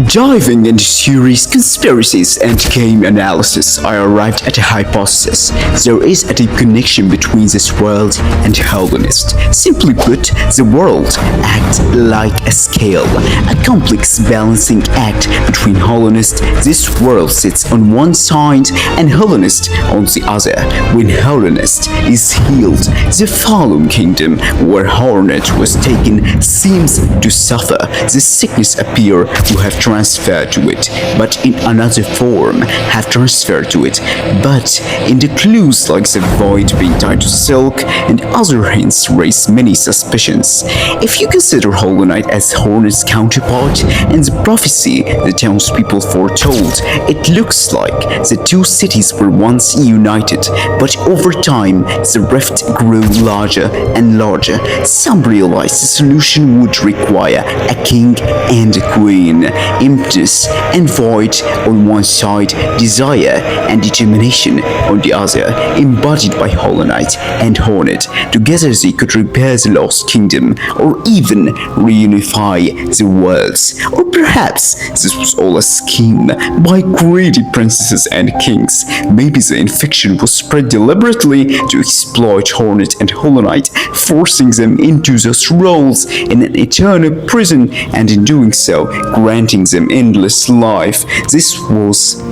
Diving into serious conspiracies and game analysis, I arrived at a hypothesis. There is a deep connection between this world and Hellenist. Simply put, the world acts like a scale, a complex balancing act between Hellenist. This world sits on one side and Hellenist on the other. When Hellenist is healed, the fallen kingdom where Hornet was taken seems to suffer. The sickness appear to have transferred to it, but in another form have transferred to it. But in the clues like the void being tied to silk and other hints raise many suspicions. If you consider Hollow Knight as Hornet's counterpart and the prophecy the townspeople foretold, it looks like the two cities were once united, but over time the rift grew larger and larger. Some realized the solution would require a king and a queen, emptiness and void on one side, desire and determination on the other, embodied by Hollow Knight and Hornet. Together they could repair the lost kingdom, or even reunify the worlds. Or perhaps this was all a scheme by greedy princesses and kings. Maybe the infection was spread deliberately to exploit Hornet and Hollow Knight, forcing them into those roles in an eternal prison, and in doing so, granting them endless life. This was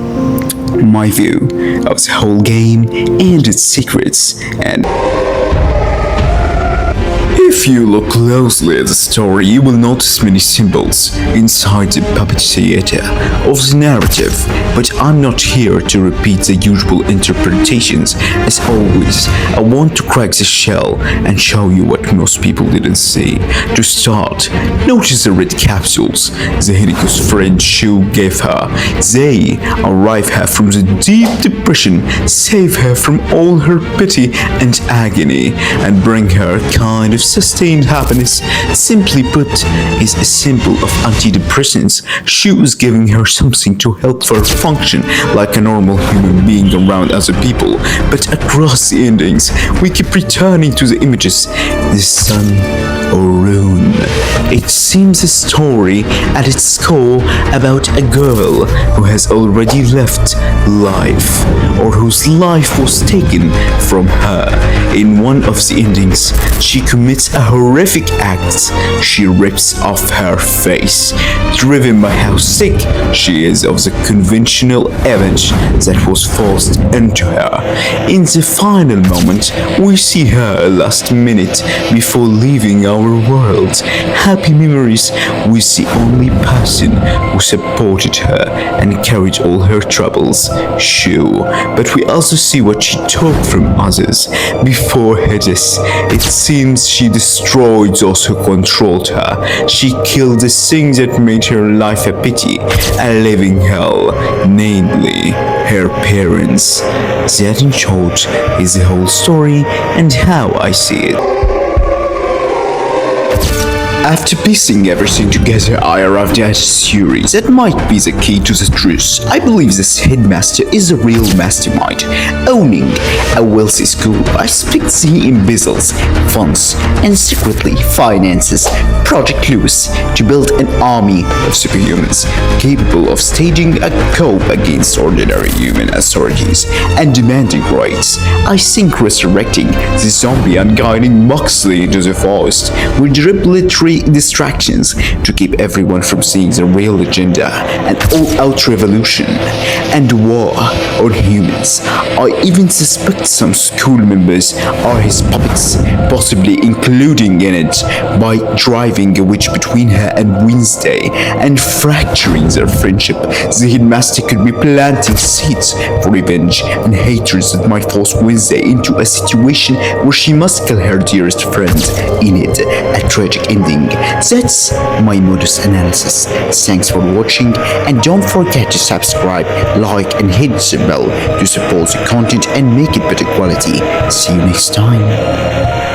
my view of the whole game and its secrets. And if you look closely at the story, you will notice many symbols inside the puppet theater of the narrative, but I'm not here to repeat the usual interpretations. As always, I want to crack the shell and show you what most people didn't see. To start, notice the red capsules the Hideku's friend Shu gave her. They arrive her from the deep depression, save her from all her pity and agony, and bring her kind of sustained happiness. Simply put, is a symbol of antidepressants. Shu is giving her something to help her function like a normal human being around other people. But across the endings, we keep returning to the images: the sun or ruin. It seems a story at its core about a girl who has already left life, or whose life was taken from her. In one of the endings, she commits a horrific act. She rips off her face, driven by how sick she is of the conventional image that was forced into her. In the final moment, we see her a last minute before leaving our world. Happy memories with the only person who supported her and carried all her troubles, Shu. But we also see what she took from others before her death. It seems she destroyed those who controlled her. She killed the thing that made her life a pity, a living hell, namely her parents. That in short is the whole story and how I see it. After piecing everything together, I arrived at a theory that might be the key to the truth. I believe this headmaster is a real mastermind, owning a wealthy school by strictly embezzles funds and secretly finances Project Lewis to build an army of superhumans capable of staging a coup against ordinary human authorities and demanding rights. I think resurrecting the zombie and guiding Moxley into the forest with revelatory distractions to keep everyone from seeing the real agenda, an all-out revolution and war on humans. I even suspect some school members are his puppets, possibly including in it by driving a wedge between her and Wednesday and fracturing their friendship. The headmaster could be planting seeds for revenge and hatred that might force Wednesday into a situation where she must kill her dearest friend, in it a tragic ending. That's my modus analysis. Thanks for watching, and don't forget to subscribe, like and hit the bell to support the content and make it better quality. See you next time.